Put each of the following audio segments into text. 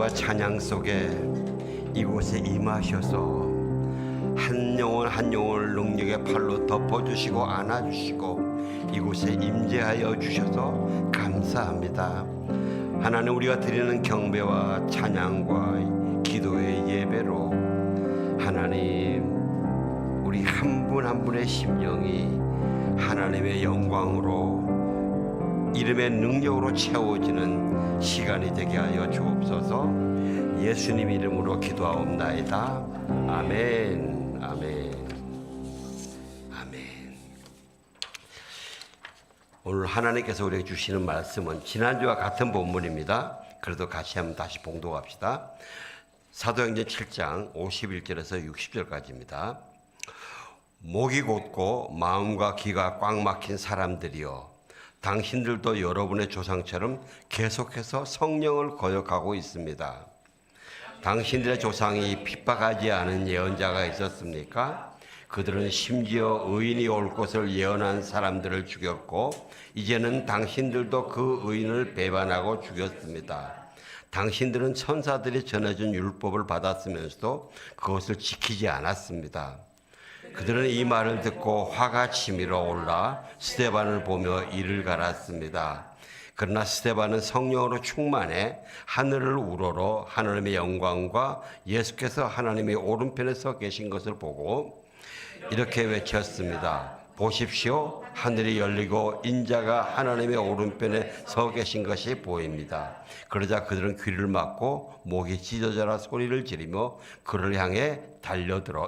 기도와 찬양 속에 이곳에 임하셔서 한 영혼 한 영혼을 능력의 팔로 덮어주시고 안아주시고 이곳에 임재하여 주셔서 감사합니다. 하나님, 우리가 드리는 경배와 찬양과 기도의 예배로 하나님, 우리 한 분 한 분의 심령이 하나님의 영광으로 이름의 능력으로 채워지는 시간이 되게 하여 주옵소서. 예수님 이름으로 기도하옵나이다. 아멘. 아멘. 아멘. 오늘 하나님께서 우리에게 주시는 말씀은 지난주와 같은 본문입니다. 그래도 같이 한번 다시 봉독합시다. 사도행전 7장 51절에서 60절까지입니다. 목이 곧고 마음과 귀가 꽉 막힌 사람들이여, 당신들도 여러분의 조상처럼 계속해서 성령을 거역하고 있습니다. 당신들의 조상이 핍박하지 않은 예언자가 있었습니까? 그들은 심지어 의인이 올 것을 예언한 사람들을 죽였고 이제는 당신들도 그 의인을 배반하고 죽였습니다. 당신들은 천사들이 전해준 율법을 받았으면서도 그것을 지키지 않았습니다. 그들은 이 말을 듣고 화가 치밀어 올라 스데반을 보며 이를 갈았습니다. 그러나 스데반은 성령으로 충만해 하늘을 우러러 하나님의 영광과 예수께서 하나님의 오른편에 서 계신 것을 보고 이렇게 외쳤습니다. 보십시오, 하늘이 열리고 인자가 하나님의 오른편에 서 계신 것이 보입니다. 그러자 그들은 귀를 막고 목이 찢어져라 소리를 지르며 그를 향해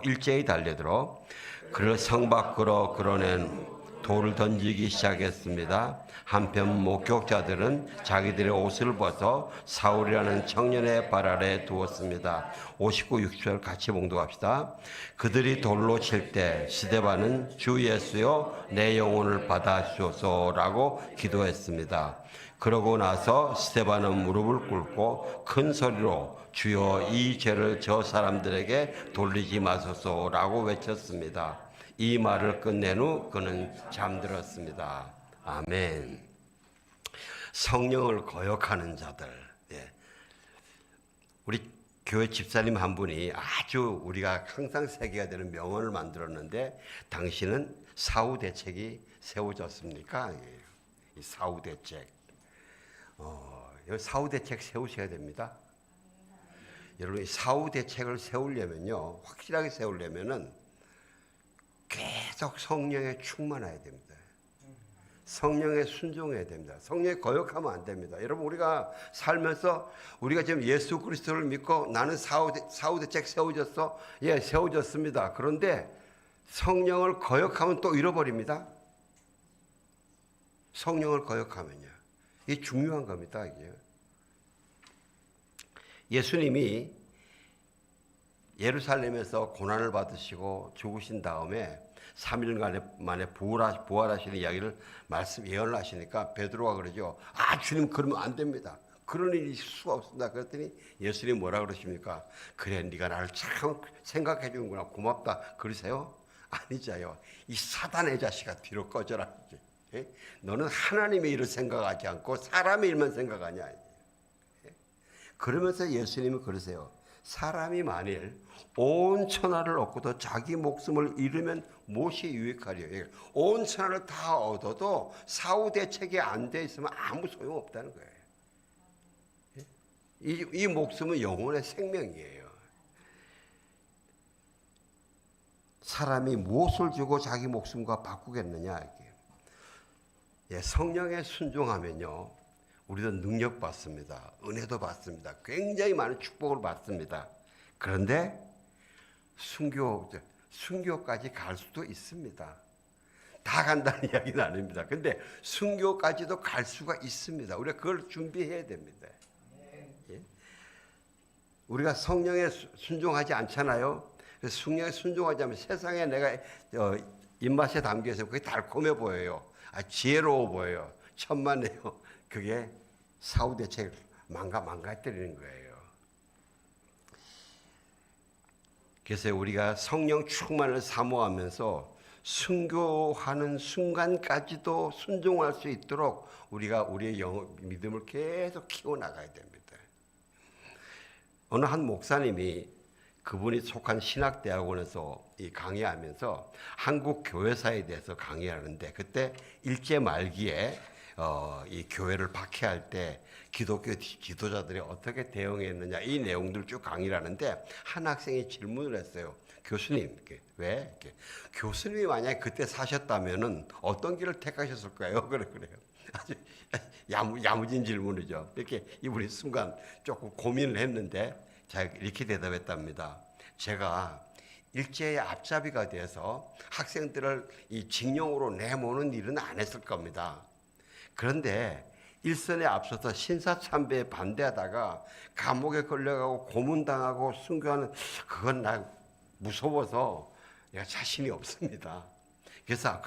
일제히 달려들어 그를 성 밖으로 끌어낸 돌을 던지기 시작했습니다. 한편 목격자들은 자기들의 옷을 벗어 사울이라는 청년의 발 아래 두었습니다. 59, 60절 같이 봉독합시다. 그들이 돌로 칠 때 스데반은 주 예수여 내 영혼을 받아주소서라고 기도했습니다. 그러고 나서 스데반은 무릎을 꿇고 큰 소리로 주여 이 죄를 저 사람들에게 돌리지 마소서라고 외쳤습니다. 이 말을 끝낸 후 그는 잠들었습니다. 아멘. 성령을 거역하는 자들. 예. 우리 교회 집사님 한 분이 아주 우리가 항상 새겨야 되는 명언을 만들었는데, 당신은 사후 대책이 세워졌습니까? 이 사후 대책. 사후 대책 세우셔야 됩니다. 여러분, 사후 대책을 세우려면요, 확실하게 세우려면은 계속 성령에 충만해야 됩니다. 성령에 순종해야 됩니다. 성령에 거역하면 안 됩니다. 여러분, 우리가 살면서 우리가 지금 예수 그리스도를 믿고 나는 사후 대책 세워졌어? 예, 세워졌습니다. 그런데 성령을 거역하면 또 잃어버립니다. 성령을 거역하면요. 이게 중요한 겁니다. 이게. 예수님이 예루살렘에서 고난을 받으시고 죽으신 다음에 3일 만에 부활하시는 이야기를 예언을 하시니까 베드로가 그러죠. 주님, 그러면 안 됩니다. 그런 일이 있을 수가 없습니다. 그랬더니 예수님이 뭐라 그러십니까? 그래, 네가 나를 참 생각해 주는구나. 고맙다. 그러세요? 아니자요. 이 사단의 자식아, 뒤로 꺼져라. 너는 하나님의 일을 생각하지 않고 사람의 일만 생각하냐. 그러면서 예수님이 그러세요. 사람이 만일 온 천하를 얻고도 자기 목숨을 잃으면 무엇이 유익하리요? 온 천하를 다 얻어도 사후 대책이 안 돼 있으면 아무 소용없다는 거예요. 이 목숨은 영혼의 생명이에요. 사람이 무엇을 주고 자기 목숨과 바꾸겠느냐? 이게. 성령에 순종하면요, 우리도 능력 받습니다. 은혜도 받습니다. 굉장히 많은 축복을 받습니다. 그런데 순교까지 갈 수도 있습니다. 다 간다는 이야기는 아닙니다. 근데 순교까지도 갈 수가 있습니다. 우리가 그걸 준비해야 됩니다. 예? 우리가 성령에 순종하지 않잖아요. 성령에 순종하지 않으면 세상에 내가 입맛에 담겨 있으면 그게 달콤해 보여요. 지혜로워 보여요. 천만에요. 그게 사후 대책을 망가뜨리는 거예요. 그래서 우리가 성령 충만을 사모하면서 순교하는 순간까지도 순종할 수 있도록 우리가 우리의 믿음을 계속 키워나가야 됩니다. 어느 한 목사님이 그분이 속한 신학대학원에서 이 강의하면서 한국 교회사에 대해서 강의하는데, 그때 일제 말기에 이 교회를 박해할 때 기독교 지도자들이 어떻게 대응했느냐, 이 내용들 쭉 강의를 하는데 한 학생이 질문을 했어요. 교수님, 왜? 교수님이 만약에 그때 사셨다면은 어떤 길을 택하셨을까요? 그래요. 아주 야무진 질문이죠. 이렇게 이분이 순간 조금 고민을 했는데 제가 이렇게 대답했답니다. 제가 일제의 앞잡이가 돼서 학생들을 이 징용으로 내모는 일은 안 했을 겁니다. 그런데 일선에 앞서서 신사참배에 반대하다가 감옥에 걸려가고 고문당하고 순교하는, 그건 나 무서워서 내가 자신이 없습니다. 그래서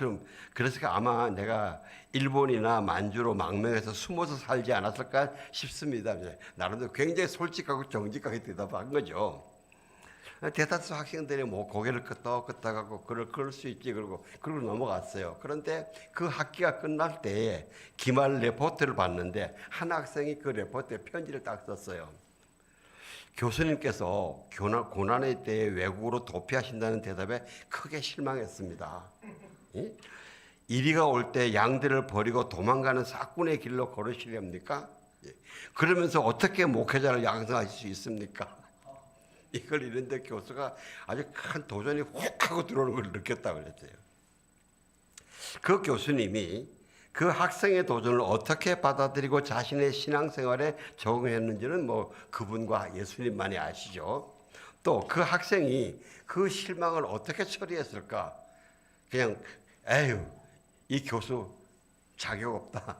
아마 내가 일본이나 만주로 망명해서 숨어서 살지 않았을까 싶습니다. 나름대로 굉장히 솔직하고 정직하게 대답한 거죠. 대다수 학생들이 뭐 고개를 끄덕끄덕하고 그럴 수 있지 그러고 넘어갔어요. 그런데 그 학기가 끝날 때에 기말 레포트를 봤는데 한 학생이 그 레포트에 편지를 딱 썼어요. 교수님께서 고난의 때에 외국으로 도피하신다는 대답에 크게 실망했습니다. 이리가 올 때 양들을 버리고 도망가는 사꾼의 길로 걸으시렵니까? 그러면서 어떻게 목회자를 양성하실 수 있습니까? 이걸 이런데 교수가 아주 큰 도전이 훅 하고 들어오는 걸 느꼈다고 그랬어요. 그 교수님이 그 학생의 도전을 어떻게 받아들이고 자신의 신앙생활에 적응했는지는 뭐 그분과 예수님만이 아시죠. 또 그 학생이 그 실망을 어떻게 처리했을까? 그냥 에휴, 이 교수 자격 없다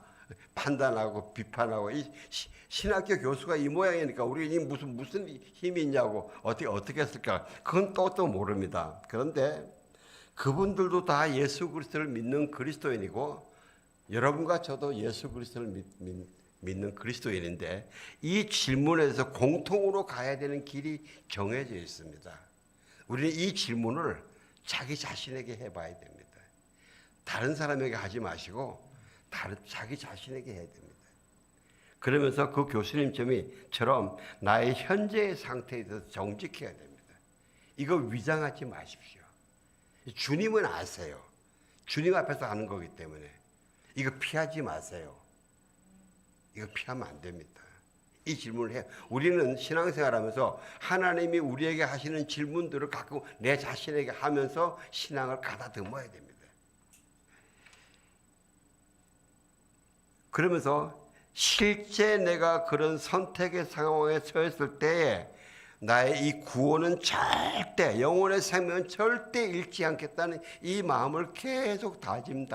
판단하고 비판하고, 이 신학교 교수가 이 모양이니까 우리 무슨 힘이 있냐고 어떻게 했을까? 그건 또 모릅니다. 그런데 그분들도 다 예수 그리스도를 믿는 그리스도인이고 여러분과 저도 예수 그리스도를 믿는 그리스도인인데, 이 질문에서 공통으로 가야 되는 길이 정해져 있습니다. 우리는 이 질문을 자기 자신에게 해봐야 됩니다. 다른 사람에게 하지 마시고 자기 자신에게 해야 됩니다. 그러면서 그 교수님처럼 나의 현재의 상태에 대해서 정직해야 됩니다. 이거 위장하지 마십시오. 주님은 아세요. 주님 앞에서 하는 거기 때문에 이거 피하지 마세요. 이거 피하면 안 됩니다. 이 질문을 해요. 우리는 신앙생활하면서 하나님이 우리에게 하시는 질문들을 가끔 내 자신에게 하면서 신앙을 가다듬어야 됩니다. 그러면서 실제 내가 그런 선택의 상황에 처했을 때에 나의 이 구원은 절대, 영혼의 생명은 절대 잃지 않겠다는 이 마음을 계속 다짐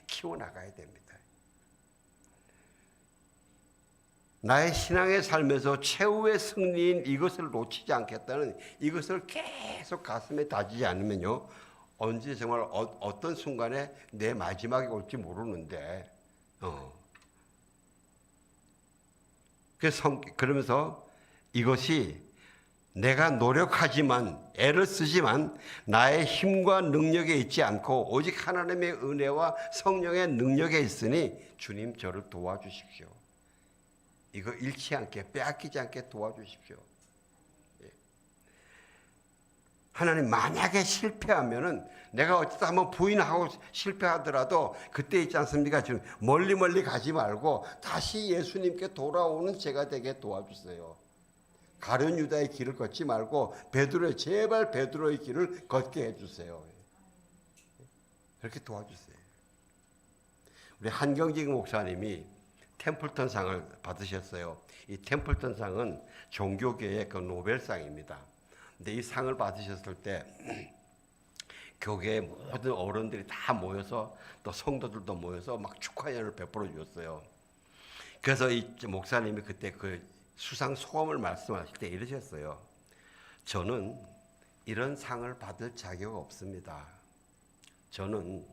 키워나가야 됩니다. 나의 신앙의 삶에서 최후의 승리인 이것을 놓치지 않겠다는 이것을 계속 가슴에 다지지 않으면요, 언제 정말 어떤 순간에 내 마지막이 올지 모르는데, 그러면서 이것이 내가 노력하지만, 애를 쓰지만 나의 힘과 능력에 있지 않고 오직 하나님의 은혜와 성령의 능력에 있으니 주님 저를 도와주십시오. 이거 잃지 않게, 빼앗기지 않게 도와주십시오. 하나님, 만약에 실패하면은 내가 어쨌든 한번 부인하고 실패하더라도 그때 있지 않습니까? 지금 멀리 가지 말고 다시 예수님께 돌아오는 제가 되게 도와주세요. 가룟 유다의 길을 걷지 말고 제발 베드로의 길을 걷게 해주세요. 그렇게 도와주세요. 우리 한경직 목사님이 템플턴 상을 받으셨어요. 이 템플턴 상은 종교계의 그 노벨상입니다. 근데 이 상을 받으셨을 때 교계의 모든 어른들이 다 모여서, 또 성도들도 모여서 막 축하연을 베풀어 주었어요. 그래서 이 목사님이 그때 그 수상 소감을 말씀하실 때 이러셨어요. 저는 이런 상을 받을 자격 없습니다. 저는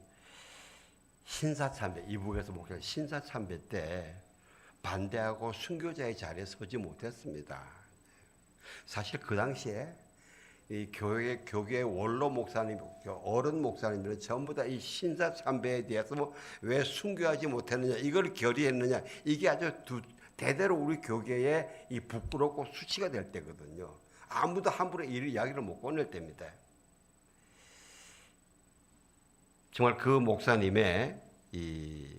신사참배, 이북에서 목사 신사참배 때 반대하고 순교자의 자리에 서지 못했습니다. 사실 그 당시에 이 교계 원로 목사님, 어른 목사님들은 전부 다 이 신사참배에 대해서 왜 순교하지 못했느냐, 이걸 결의했느냐, 이게 아주 대대로 우리 교계에 이 부끄럽고 수치가 될 때거든요. 아무도 함부로 이 이야기를 못 꺼낼 때입니다. 정말 그 목사님의 이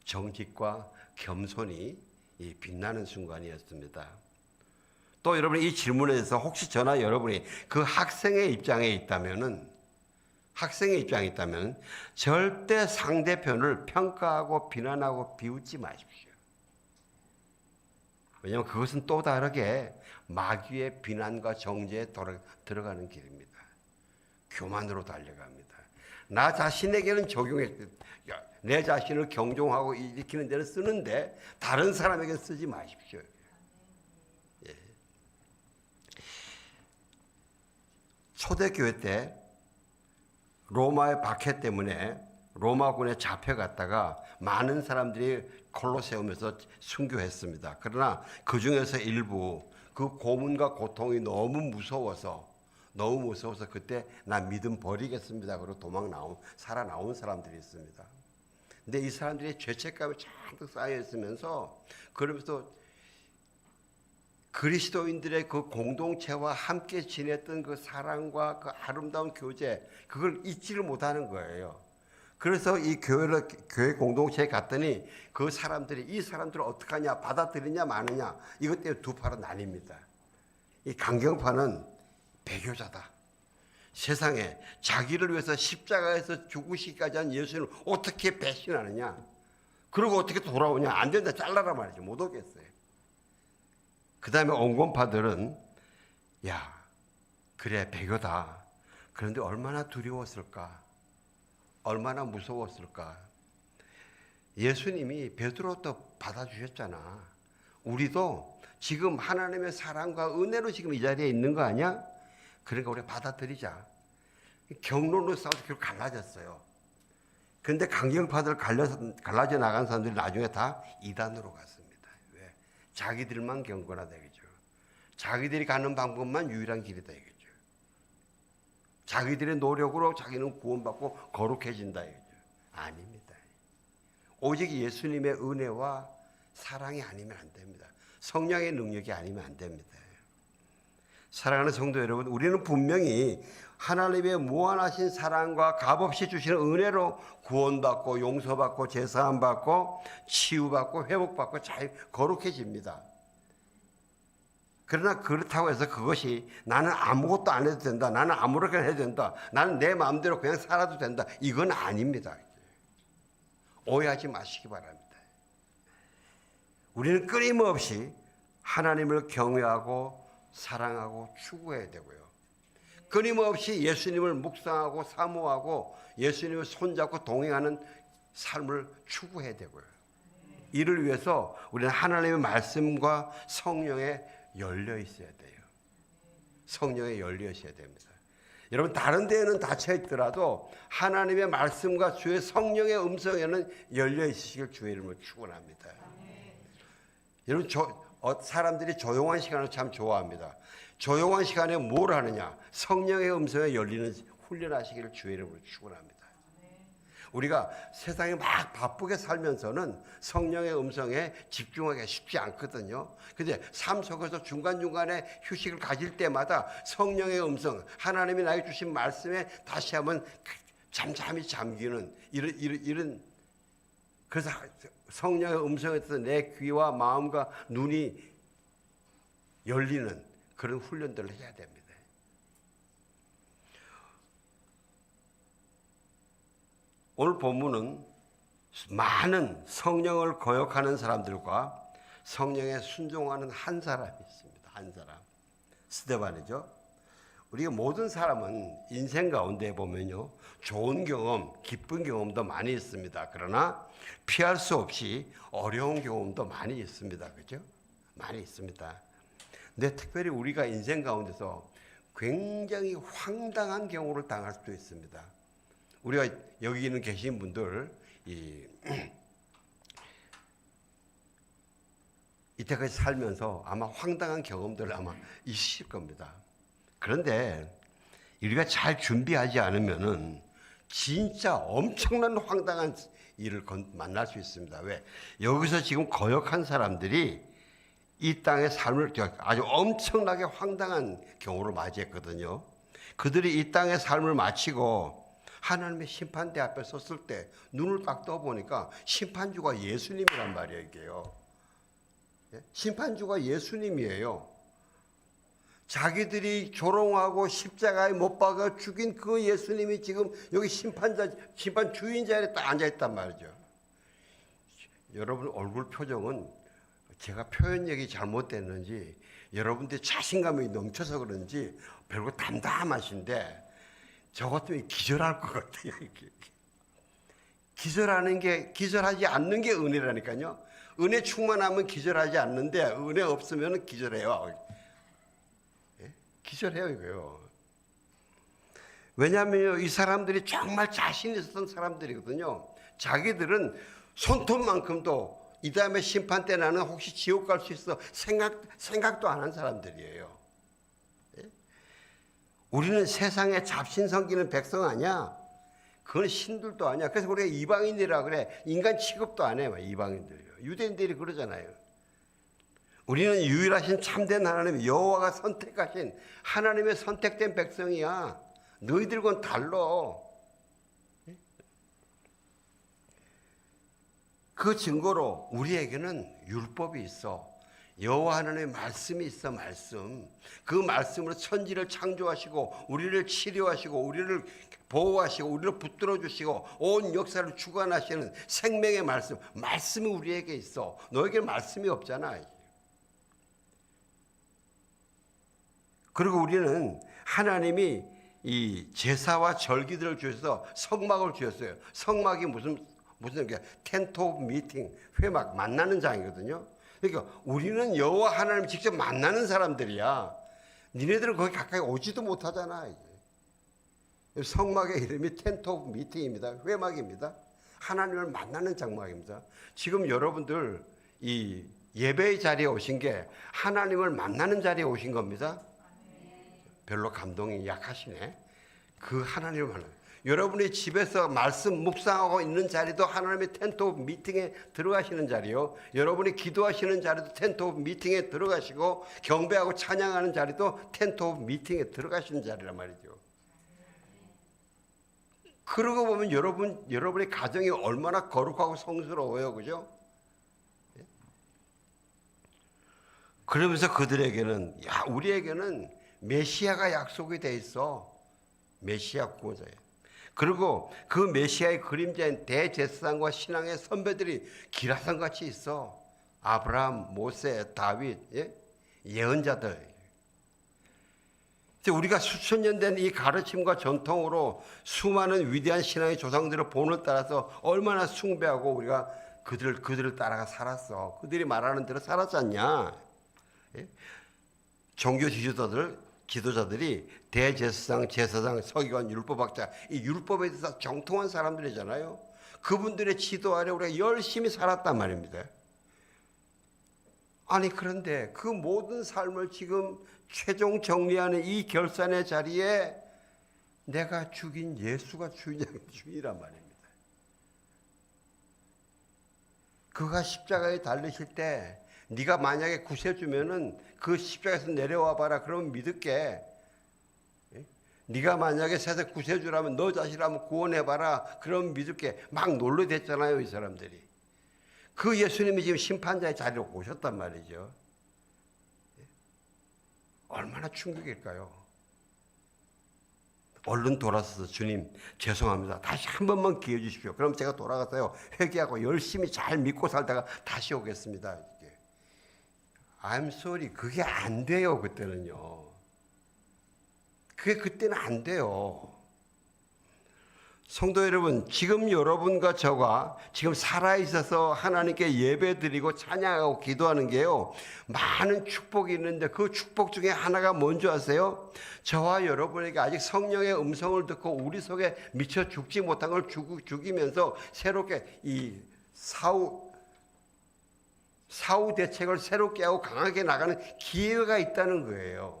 정직과 겸손이 이 빛나는 순간이었습니다. 또 여러분 이 질문에 대해서 혹시 저나 여러분이 그 학생의 입장에 있다면 절대 상대편을 평가하고 비난하고 비웃지 마십시오. 왜냐하면 그것은 또 다르게 마귀의 비난과 정죄에 들어가는 길입니다. 교만으로 달려갑니다. 나 자신에게는 내 자신을 경종하고 일으키는 데는 쓰는데 다른 사람에게 쓰지 마십시오. 예. 초대교회 때 로마의 박해 때문에 로마군에 잡혀갔다가 많은 사람들이 콜로세움에서 순교했습니다. 그러나 그 중에서 일부 그 고문과 고통이 너무 무서워서 그때 나 믿음 버리겠습니다. 그리고 살아나온 사람들이 있습니다. 근데 이 사람들이 죄책감이 잔뜩 쌓여 있으면서 그러면서 그리스도인들의 그 공동체와 함께 지냈던 그 사랑과 그 아름다운 교제, 그걸 잊지를 못하는 거예요. 그래서 이 교회 공동체에 갔더니 이 사람들을 어떡하냐, 받아들이냐 마느냐, 이것 때문에 두 파로 나뉩니다. 이 강경파는 배교자다. 세상에 자기를 위해서 십자가에서 죽으시기까지 한 예수님을 어떻게 배신하느냐, 그리고 어떻게 돌아오냐, 안 된다, 잘라라 말이죠. 못 오겠어요. 그 다음에 온건파들은 야, 그래 배교다. 그런데 얼마나 두려웠을까, 얼마나 무서웠을까. 예수님이 베드로도 받아주셨잖아. 우리도 지금 하나님의 사랑과 은혜로 지금 이 자리에 있는 거 아니야? 그러니까 우리 받아들이자. 경로로 싸워서 결국 갈라졌어요. 근데 강경파들 갈라져 나간 사람들이 나중에 다 이단으로 갔습니다. 왜? 자기들만 경건하다겠죠. 자기들이 가는 방법만 유일한 길이다 이거죠. 자기들의 노력으로 자기는 구원받고 거룩해진다 이거죠. 아닙니다. 오직 예수님의 은혜와 사랑이 아니면 안 됩니다. 성령의 능력이 아니면 안 됩니다. 사랑하는 성도 여러분, 우리는 분명히 하나님의 무한하신 사랑과 값없이 주시는 은혜로 구원받고 용서받고 제사함받고 치유받고 회복받고 잘 거룩해집니다. 그러나 그렇다고 해서 그것이 나는 아무것도 안 해도 된다, 나는 아무렇게나 해도 된다, 나는 내 마음대로 그냥 살아도 된다, 이건 아닙니다. 오해하지 마시기 바랍니다. 우리는 끊임없이 하나님을 경외하고 사랑하고 추구해야 되고요. 끊임없이 예수님을 묵상하고 사모하고 예수님을 손잡고 동행하는 삶을 추구해야 되고요. 이를 위해서 우리는 하나님의 말씀과 성령에 열려 있어야 돼요. 성령에 열려 있어야 됩니다. 여러분 다른 데에는 닫혀 있더라도 하나님의 말씀과 주의 성령의 음성에는 열려 있으시길 주의 이름으로 축원합니다. 여러분 사람들이 조용한 시간을 참 좋아합니다. 조용한 시간에 뭘 하느냐? 성령의 음성에 열리는 훈련하시기를 주의 이름으로 축원합니다. 우리가 세상에 막 바쁘게 살면서는 성령의 음성에 집중하기가 쉽지 않거든요. 근데 삶 속에서 중간중간에 휴식을 가질 때마다 성령의 음성, 하나님이 나에게 주신 말씀에 다시 한번 잠잠히 잠기는 이런 그래서 성령의 음성에서 내 귀와 마음과 눈이 열리는 그런 훈련들을 해야 됩니다. 오늘 본문은 많은 성령을 거역하는 사람들과 성령에 순종하는 한 사람이 있습니다. 한 사람. 스데반이죠. 우리가 모든 사람은 인생 가운데 보면요, 좋은 경험, 기쁜 경험도 많이 있습니다. 그러나 피할 수 없이 어려운 경험도 많이 있습니다. 그죠? 많이 있습니다. 근데 특별히 우리가 인생 가운데서 굉장히 황당한 경우를 당할 수도 있습니다. 우리가 여기 있는 계신 분들 이때까지 살면서 아마 황당한 경험들 아마 있으실 겁니다. 그런데 우리가 잘 준비하지 않으면은 진짜 엄청난 황당한 일을 만날 수 있습니다. 왜? 여기서 지금 거역한 사람들이 이 땅의 삶을 아주 엄청나게 황당한 경우를 맞이했거든요. 그들이 이 땅의 삶을 마치고 하나님의 심판대 앞에 섰을 때 눈을 딱 떠보니까 심판주가 예수님이란 말이에요. 이게요. 심판주가 예수님이에요. 자기들이 조롱하고 십자가에 못 박아 죽인 그 예수님이 지금 여기 심판 주인 자리에 딱 앉아있단 말이죠. 여러분 얼굴 표정은 제가 표현력이 잘못됐는지 여러분들 자신감이 넘쳐서 그런지 별거 담담하신데 저 같으면 기절할 것 같아요. 기절하지 않는 게 은혜라니까요. 은혜 충만하면 기절하지 않는데 은혜 없으면 기절해요. 기절해요 이거요. 왜냐하면 이 사람들이 정말 자신 있었던 사람들이거든요. 자기들은 손톱만큼도 이 다음에 심판 때 나는 혹시 지옥 갈 수 있어 생각도 안 한 사람들이에요. 우리는 세상에 잡신 섬기는 백성 아니야. 그건 신들도 아니야. 그래서 우리가 이방인이라 그래. 인간 취급도 안 해요. 이방인들이요. 유대인들이 그러잖아요. 우리는 유일하신 참된 하나님 여호와가 선택하신 하나님의 선택된 백성이야. 너희들과는 달라. 그 증거로 우리에게는 율법이 있어. 여호와 하나님의 말씀이 있어. 말씀. 그 말씀으로 천지를 창조하시고 우리를 치료하시고 우리를 보호하시고 우리를 붙들어 주시고 온 역사를 주관하시는 생명의 말씀이 우리에게 있어. 너에게 말씀이 없잖아. 그리고 우리는 하나님이 이 제사와 절기들을 주셔서 성막을 주셨어요. 성막이 무슨 텐트 오브 미팅, 회막, 만나는 장이거든요. 그러니까 우리는 여호와 하나님 직접 만나는 사람들이야. 니네들은 거기 가까이 오지도 못하잖아. 성막의 이름이 텐트 오브 미팅입니다. 회막입니다. 하나님을 만나는 장막입니다. 지금 여러분들 이 예배의 자리에 오신 게 하나님을 만나는 자리에 오신 겁니다. 별로 감동이 약하시네. 그 하나님을 만나는. 여러분이 집에서 말씀 묵상하고 있는 자리도 하나님의 텐트 오브 미팅에 들어가시는 자리요. 여러분이 기도하시는 자리도 텐트 오브 미팅에 들어가시고 경배하고 찬양하는 자리도 텐트 오브 미팅에 들어가시는 자리란 말이죠. 그러고 보면 여러분의 가정이 얼마나 거룩하고 성스러워요. 그죠? 그러면서 그들에게는 우리에게는 메시아가 약속이 돼 있어. 메시아 구원자예요. 그리고 그 메시아의 그림자인 대제사장과 신앙의 선배들이 기라성같이 있어. 아브라함, 모세, 다윗, 예언자들. 우리가 수천 년 된 이 가르침과 전통으로 수많은 위대한 신앙의 조상들의 본을 따라서 얼마나 숭배하고 우리가 그들을 따라가 살았어. 그들이 말하는 대로 살았지 않냐. 종교 지도자들이 대제사장, 제사장, 서기관, 율법학자, 이 율법에 대해서 정통한 사람들이잖아요. 그분들의 지도 아래 우리가 열심히 살았단 말입니다. 아니 그런데 그 모든 삶을 지금 최종 정리하는 이 결산의 자리에 내가 죽인 예수가 주인이란 말입니다. 그가 십자가에 달리실 때 네가 만약에 구세주면은 그 십자가에서 내려와 봐라. 그러면 믿을게. 네가 만약에 세상 구세주라면 너 자신이라면 구원해봐라. 그러면 믿을게. 막 놀래댔잖아요 이 사람들이. 그 예수님이 지금 심판자의 자리로 오셨단 말이죠. 얼마나 충격일까요? 얼른 돌아서서 주님 죄송합니다. 다시 한 번만 기회 주십시오. 그럼 제가 돌아가서요 회개하고 열심히 잘 믿고 살다가 다시 오겠습니다. I'm sorry. 그게 안 돼요 그때는요. 그때는 안 돼요. 성도 여러분, 지금 여러분과 저가 지금 살아있어서 하나님께 예배드리고 찬양하고 기도하는 게요 많은 축복이 있는데 그 축복 중에 하나가 뭔지 아세요? 저와 여러분에게 아직 성령의 음성을 듣고 우리 속에 미처 죽지 못한 걸 죽이면서 새롭게 이 사후 대책을 새롭게 하고 강하게 나가는 기회가 있다는 거예요.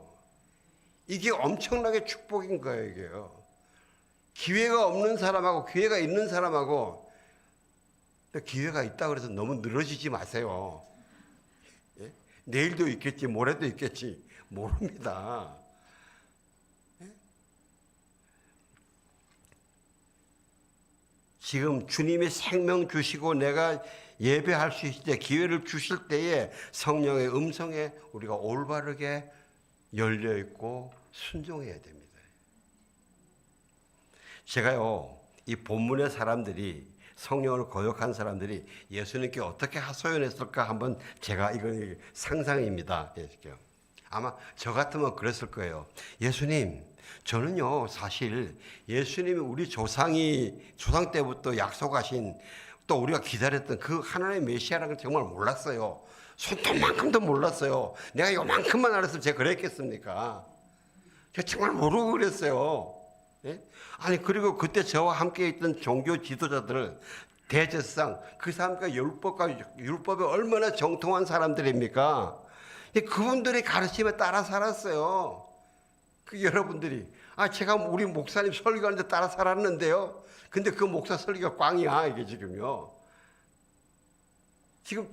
이게 엄청나게 축복인 거예요. 이게요. 기회가 없는 사람하고 기회가 있는 사람하고 기회가 있다고 해서 너무 늘어지지 마세요. 내일도 있겠지, 모레도 있겠지, 모릅니다. 지금 주님이 생명 주시고 내가 예배할 수 있을 때, 기회를 주실 때에 성령의 음성에 우리가 올바르게 열려 있고 순종해야 됩니다. 제가요, 이 본문의 사람들이, 성령을 거역한 사람들이 예수님께 어떻게 하소연했을까 한번 제가 이건 상상입니다. 아마 저 같으면 그랬을 거예요. 예수님, 저는요 사실 예수님이 우리 조상 때부터 약속하신, 또 우리가 기다렸던 그 하나님의 메시아라는 걸 정말 몰랐어요. 손톱만큼도 몰랐어요. 내가 요만큼만 알았으면 제가 그랬겠습니까? 제가 정말 모르고 그랬어요. 예? 아니, 그리고 그때 저와 함께 있던 종교 지도자들, 대제사장, 그 사람과 율법에 얼마나 정통한 사람들입니까? 그분들이 가르침에 따라 살았어요. 그 여러분들이, 제가 우리 목사님 설교하는데 따라 살았는데요. 근데 그 목사 설교가 꽝이야, 이게 지금요. 지금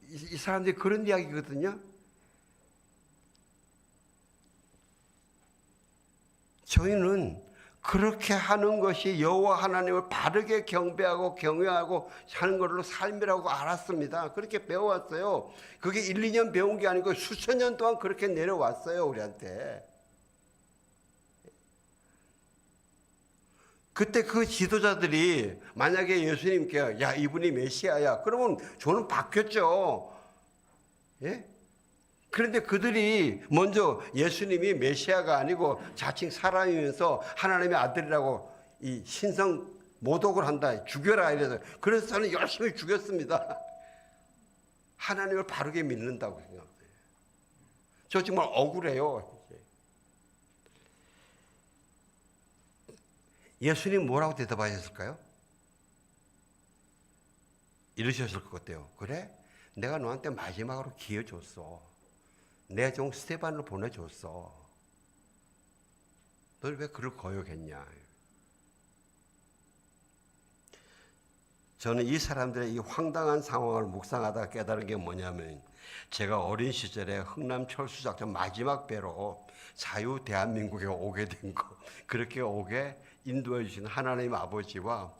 이 사람들이 그런 이야기거든요. 저희는 그렇게 하는 것이 여호와 하나님을 바르게 경배하고 경외하고 하는 걸로 삶이라고 알았습니다. 그렇게 배워왔어요. 그게 1, 2년 배운 게 아니고 수천 년 동안 그렇게 내려왔어요, 우리한테. 그때 그 지도자들이 만약에 예수님께 야, 이분이 메시아야, 그러면 저는 바뀌었죠. 예? 그런데 그들이 먼저 예수님이 메시아가 아니고 자칭 사람이면서 하나님의 아들이라고 이 신성 모독을 한다, 죽여라 이래서, 그래서 저는 열심히 죽였습니다. 하나님을 바르게 믿는다고 생각해요. 저 정말 억울해요. 예수님 뭐라고 대답하셨을까요? 이러셨을 것 같아요. 그래? 내가 너한테 마지막으로 기회 줬어. 내 종 스테반을 보내줬어. 널 왜 그를 거역했냐? 저는 이 사람들의 이 황당한 상황을 묵상하다가 깨달은 게 뭐냐면, 제가 어린 시절에 흥남 철수작전 마지막 배로 자유 대한민국에 오게 된 거, 그렇게 오게 인도해 주신 하나님 아버지와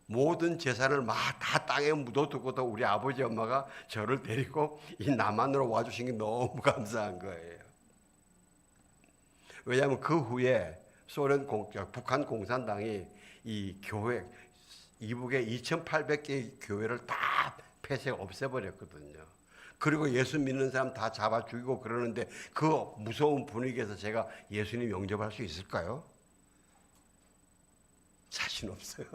모든 재산을 막 다 땅에 묻어두고도 우리 아버지 엄마가 저를 데리고 이 남한으로 와주신 게 너무 감사한 거예요. 왜냐하면 그 후에 북한 공산당이 이 교회, 이북의 2,800개의 교회를 다 폐쇄 없애버렸거든요. 그리고 예수 믿는 사람 다 잡아 죽이고 그러는데, 그 무서운 분위기에서 제가 예수님 영접할 수 있을까요? 자신 없어요.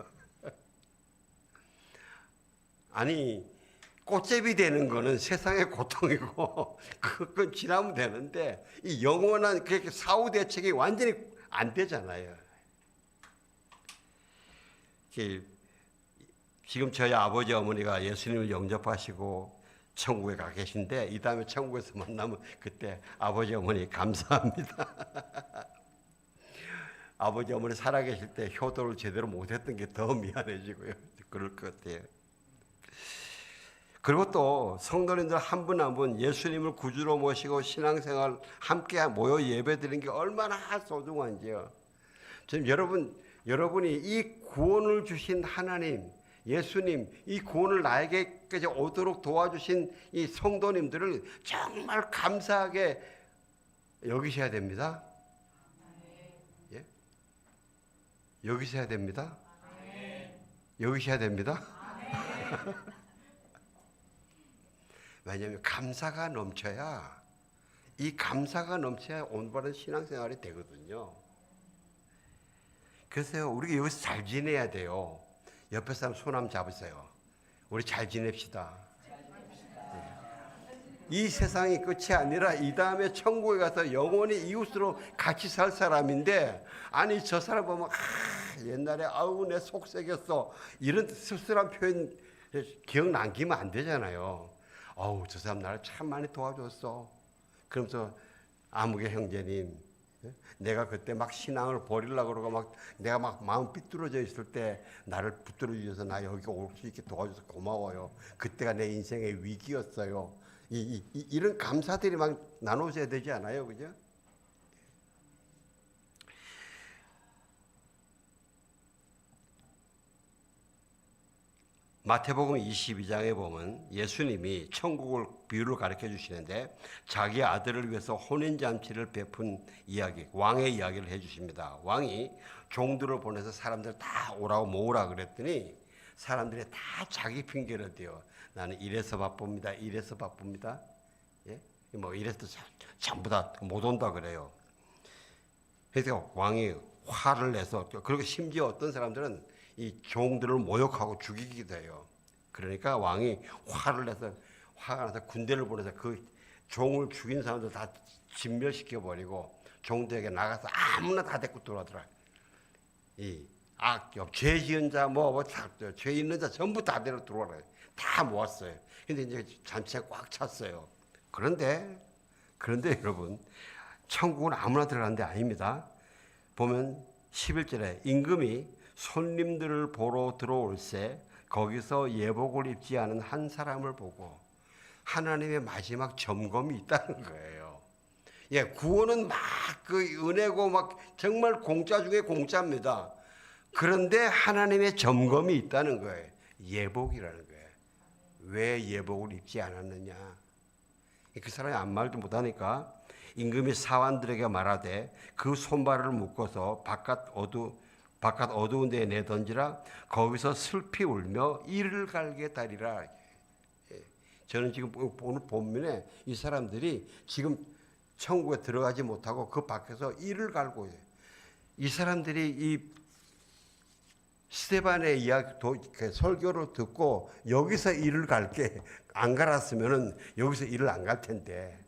아니, 꽃제비 되는 거는 세상의 고통이고 그건 지나면 되는데, 이 영원한 그렇게 사후 대책이 완전히 안 되잖아요. 지금 저희 아버지 어머니가 예수님을 영접하시고 천국에 가 계신데, 이 다음에 천국에서 만나면 그때 아버지 어머니 감사합니다. 아버지 어머니 살아계실 때 효도를 제대로 못했던 게 더 미안해지고요. 그럴 것 같아요. 그리고 또 성도님들 한 분 한 분 예수님을 구주로 모시고 신앙생활 함께 모여 예배드리는 게 얼마나 소중한지요. 지금 여러분이 이 구원을 주신 하나님, 예수님, 이 구원을 나에게까지 오도록 도와주신 이 성도님들을 정말 감사하게 여기셔야 됩니다. 예? 여기셔야 됩니다. 여기셔야 됩니다. 왜냐하면 감사가 넘쳐야, 이 감사가 넘쳐야 올바른 신앙생활이 되거든요. 그래서 우리가 여기서 잘 지내야 돼요. 옆에 사람 손 한번 잡으세요. 우리 잘 지냅시다. 이 세상이 끝이 아니라 이 다음에 천국에 가서 영원히 이웃으로 같이 살 사람인데, 아니 저 사람 보면 옛날에 아우 내 속 새겼어, 이런 씁쓸한 표현 기억 남기면 안 되잖아요. 어우 저 사람 나를 참 많이 도와줬어. 그러면서 아무개 형제님, 내가 그때 막 신앙을 버리려고 그러고 막 내가 막 마음 삐뚤어져 있을 때 나를 붙들어 주셔서 나 여기 올 수 있게 도와줘서 고마워요. 그때가 내 인생의 위기였어요. 이런 감사들이 막 나눠져야 되지 않아요, 그죠? 마태복음 22장에 보면 예수님이 천국을 비유를 가르쳐 주시는데 자기 아들을 위해서 혼인잔치를 베푼 이야기, 왕의 이야기를 해 주십니다. 왕이 종들을 보내서 사람들 다 오라고 모으라 그랬더니 사람들이 다 자기 핑계를 대요. 나는 이래서 바쁩니다. 이래서 바쁩니다. 예? 뭐 이래서 전부 다 못 온다 그래요. 그래서 왕이 화를 내서, 그리고 심지어 어떤 사람들은 이 종들을 모욕하고 죽이기도 해요. 그러니까 왕이 화를 내서, 화가 나서 군대를 보내서 그 종을 죽인 사람들 다 진멸시켜 버리고 종들에게 나가서 아무나 다 데리고 들어오더라. 이 악교, 죄 지은 자, 죄 있는 자 전부 다 데리고 들어오라. 다 모았어요. 근데 이제 잔치가 꽉 찼어요. 그런데 여러분, 천국은 아무나 들어가는 데 아닙니다. 보면 11절에 임금이 손님들을 보러 들어올새 거기서 예복을 입지 않은 한 사람을 보고 하나님의 마지막 점검이 있다는 거예요. 예, 구원은 막 그 은혜고 막 정말 공짜 중에 공짜입니다. 그런데 하나님의 점검이 있다는 거예요. 예복이라는 거예요. 왜 예복을 입지 않았느냐? 그 사람이 아무 말도 못하니까 임금이 사환들에게 말하되 그 손발을 묶어서 바깥 어두운 데에 내던지라. 거기서 슬피 울며 이를 갈게 다리라. 저는 지금 오늘 본문에 이 사람들이 지금 천국에 들어가지 못하고 그 밖에서 이를 갈고 해요. 이 사람들이 이 스데반의 이야기 설교를 듣고 여기서 이를 갈게 안 갈았으면은 여기서 이를 안 갈 텐데.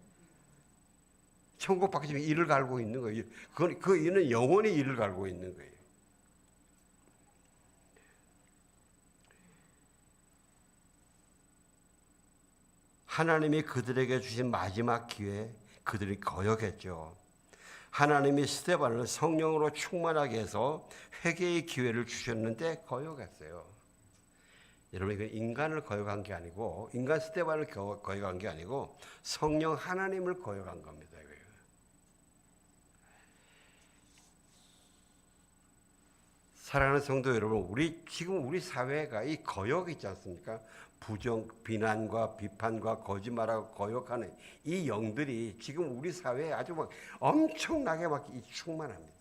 천국 밖에 지금 이를 갈고 있는 거예요. 그 이는 영원히 이를 갈고 있는 거예요. 하나님이 그들에게 주신 마지막 기회, 그들이 거역했죠. 하나님이 스데반을 성령으로 충만하게 해서 회개의 기회를 주셨는데 거역했어요. 여러분, 이건 인간을 거역한 게 아니고, 인간 스데반을 거역한 게 아니고 성령 하나님을 거역한 겁니다. 사랑하는 성도 여러분, 지금 우리 사회가 이 거역 있지 않습니까? 비난과 비판과 거짓말하고 거역하는 이 영들이 지금 우리 사회에 아주 막 엄청나게 막 충만합니다.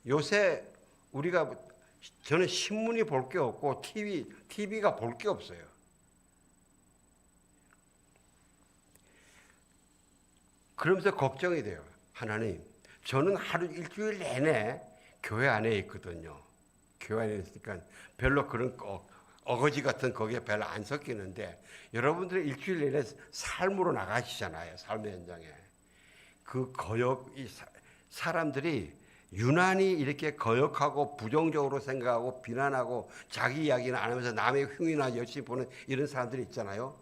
요새 저는 신문이 볼 게 없고 TV가 볼 게 없어요. 그러면서 걱정이 돼요. 하나님, 저는 일주일 내내 교회 안에 있거든요. 교회 안에 있으니까 별로 그런 어거지 같은 거기에 별로 안 섞이는데 여러분들이 일주일 내내 삶으로 나가시잖아요. 삶의 현장에. 그 사람들이 유난히 이렇게 거역하고 부정적으로 생각하고 비난하고 자기 이야기는 안 하면서 남의 흉이나 열심히 보는 이런 사람들이 있잖아요.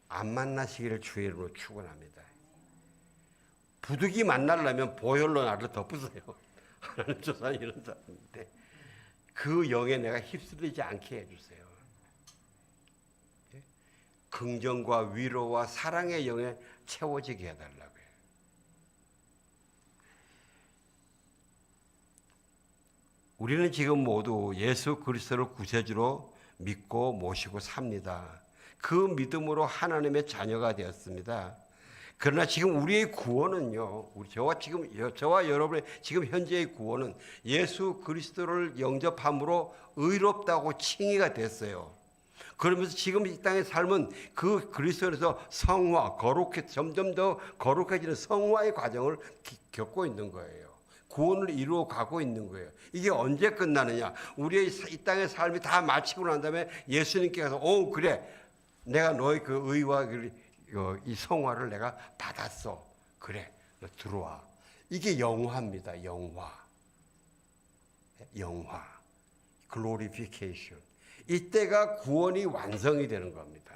안 만나시기를 주의 이름으로 축원합니다. 부득이 만나려면 보혈로 나를 덮으세요. 하나님 조상 이런 사람인데 그 영에 내가 휩쓸리지 않게 해주세요. 긍정과 위로와 사랑의 영에 채워지게 해달라고요. 우리는 지금 모두 예수 그리스도를 구세주로 믿고 모시고 삽니다. 그 믿음으로 하나님의 자녀가 되었습니다. 그러나 지금 우리의 구원은요, 저와 여러분의 지금 현재의 구원은 예수 그리스도를 영접함으로 의롭다고 칭의가 됐어요. 그러면서 지금 이 땅의 삶은 그 그리스도에서 점점 더 거룩해지는 성화의 과정을 겪고 있는 거예요. 구원을 이루어 가고 있는 거예요. 이게 언제 끝나느냐? 우리의 이 땅의 삶이 다 마치고 난 다음에 예수님께서 그래, 내가 너의 그 의와 이 성화를 내가 받았어. 그래, 너 들어와. 이게 영화입니다. 영화. glorification. 이때가 구원이 완성이 되는 겁니다.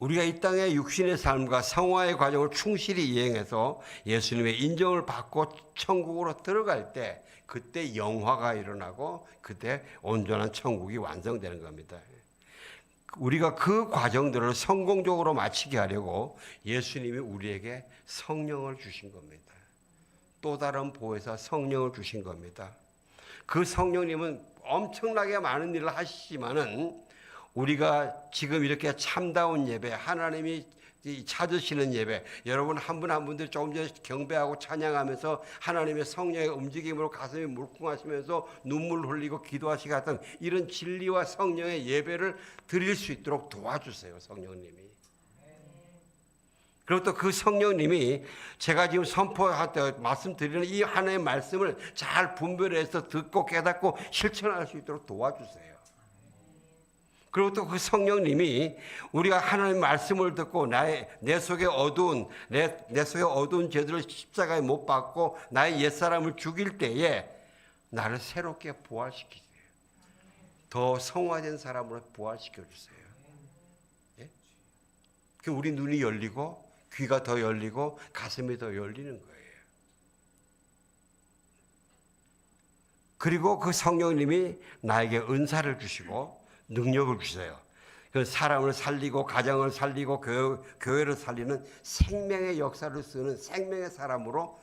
우리가 이 땅의 육신의 삶과 성화의 과정을 충실히 이행해서 예수님의 인정을 받고 천국으로 들어갈 때 그때 영화가 일어나고 그때 온전한 천국이 완성되는 겁니다. 우리가 그 과정들을 성공적으로 마치게 하려고 예수님이 우리에게 성령을 주신 겁니다. 또 다른 보혜사 성령을 주신 겁니다. 그 성령님은 엄청나게 많은 일을 하시지만은 우리가 지금 이렇게 참다운 예배, 하나님이 찾으시는 예배, 여러분 한 분 한 분들 조금 전에 경배하고 찬양하면서 하나님의 성령의 움직임으로 가슴이 물컹하시면서 눈물 흘리고 기도하시고 같은 이런 진리와 성령의 예배를 드릴 수 있도록 도와주세요, 성령님이. 그리고 또 그 성령님이 제가 지금 선포할 때 말씀드리는 이 하나의 말씀을 잘 분별해서 듣고 깨닫고 실천할 수 있도록 도와주세요. 그리고 또 그 성령님이 우리가 하나님의 말씀을 듣고 내 속에 어두운 죄들을 십자가에 못 박고 나의 옛사람을 죽일 때에 나를 새롭게 부활시키세요. 더 성화된 사람으로 부활시켜 주세요. 예? 우리 눈이 열리고 귀가 더 열리고 가슴이 더 열리는 거예요. 그리고 그 성령님이 나에게 은사를 주시고 능력을 주세요. 그 사람을 살리고 가정을 살리고 교회를 살리는 생명의 역사를 쓰는 생명의 사람으로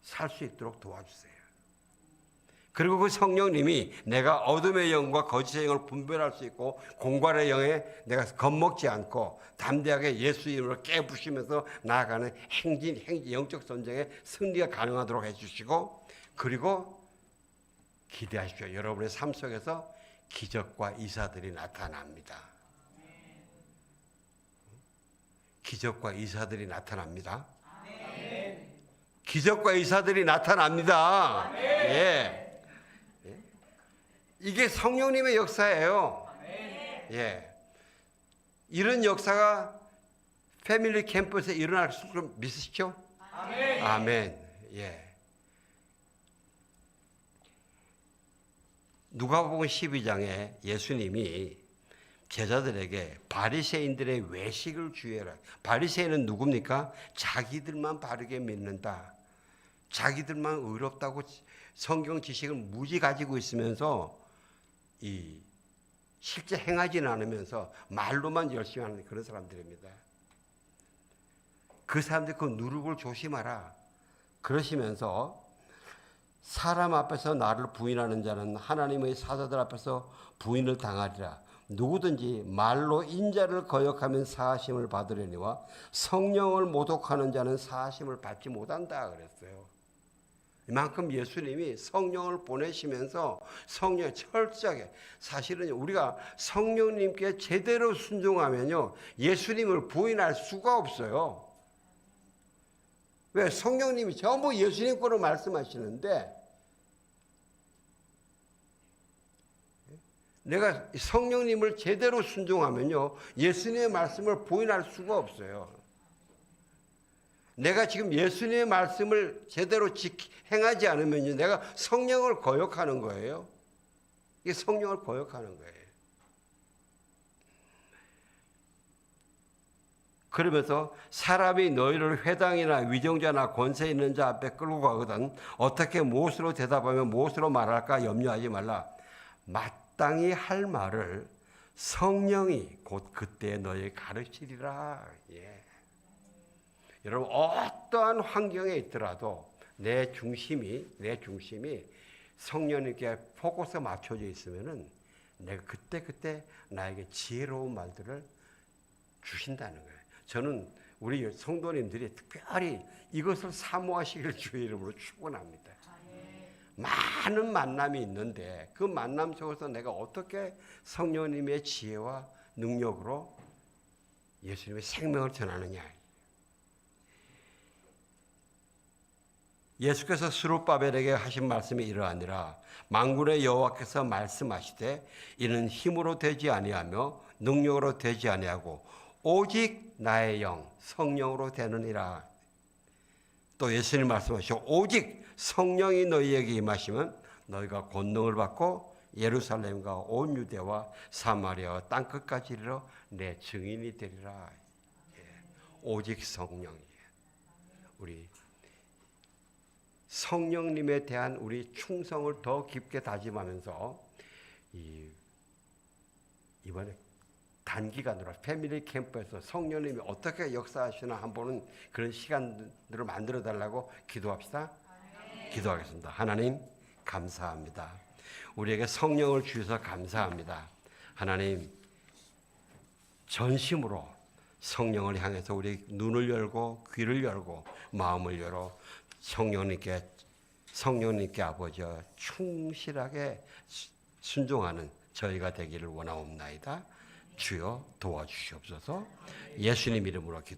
살 수 있도록 도와주세요. 그리고 그 성령님이 내가 어둠의 영과 거짓의 영을 분별할 수 있고 공갈의 영에 내가 겁먹지 않고 담대하게 예수 이름으로 깨부시면서 나아가는 영적 전쟁에 승리가 가능하도록 해주시고, 그리고 기대하십시오. 여러분의 삶 속에서 기적과 이사들이 나타납니다. 기적과 이사들이 나타납니다. 기적과 이사들이 나타납니다. 예. 이게 성령님의 역사예요. 예. 이런 역사가 패밀리 캠프에서 일어날 수 믿으시죠? 아멘. 아멘. 예. 누가복음 12장에 예수님이 제자들에게 바리새인들의 외식을 주의해라. 바리새인은 누굽니까? 자기들만 바르게 믿는다. 자기들만 의롭다고 성경 지식을 무지 가지고 있으면서 실제 행하지는 않으면서 말로만 열심히 하는 그런 사람들입니다. 그 사람들 그 누룩을 조심하라. 그러시면서 사람 앞에서 나를 부인하는 자는 하나님의 사자들 앞에서 부인을 당하리라. 누구든지 말로 인자를 거역하면 사하심을 받으려니와 성령을 모독하는 자는 사하심을 받지 못한다 그랬어요. 이만큼 예수님이 성령을 보내시면서 성령에 철저하게, 사실은 우리가 성령님께 제대로 순종하면요 예수님을 부인할 수가 없어요. 왜? 성령님이 전부 예수님 거로 말씀하시는데 내가 성령님을 제대로 순종하면요 예수님의 말씀을 부인할 수가 없어요. 내가 지금 예수님의 말씀을 제대로 행하지 않으면요 내가 성령을 거역하는 거예요. 이게 성령을 거역하는 거예요. 그러면서 사람이 너희를 회당이나 위정자나 권세 있는 자 앞에 끌고 가거든 어떻게 무엇으로 대답하면 무엇으로 말할까 염려하지 말라. 마땅히 할 말을 성령이 곧 그때 너희 가르치리라. 예. 여러분 어떠한 환경에 있더라도 내 중심이 성령님께 포커스가 맞춰져 있으면은 내가 그때 나에게 지혜로운 말들을 주신다는 거예요. 저는 우리 성도님들이 특별히 이것을 사모하시기를 주의 이름으로 축원합니다. 많은 만남이 있는데 그 만남 속에서 내가 어떻게 성령님의 지혜와 능력으로 예수님의 생명을 전하느냐. 예수께서 스룹바벨에게 하신 말씀이 이러하니라. 만군의 여호와께서 말씀하시되 이는 힘으로 되지 아니하며 능력으로 되지 아니하고 오직 나의 영 성령으로 되느니라. 또 예수님 말씀하시고 오직 성령이 너희에게 임하시면 너희가 권능을 받고 예루살렘과 온 유대와 사마리아와 땅끝까지 이르러 내 증인이 되리라. 오직 성령이에요. 우리 성령님에 대한 우리 충성을 더 깊게 다짐하면서 이번에 단기간으로 패밀리 캠프에서 성령님이 어떻게 역사하시나 한번 보는 그런 시간들을 만들어 달라고 기도합시다. 기도하겠습니다. 하나님 감사합니다. 우리에게 성령을 주셔서 감사합니다. 하나님 전심으로 성령을 향해서 우리 눈을 열고 귀를 열고 마음을 열어 성령님께 아버지여 충실하게 순종하는 저희가 되기를 원하옵나이다. 주여 도와주시옵소서. 예수님 이름으로 기도합니다.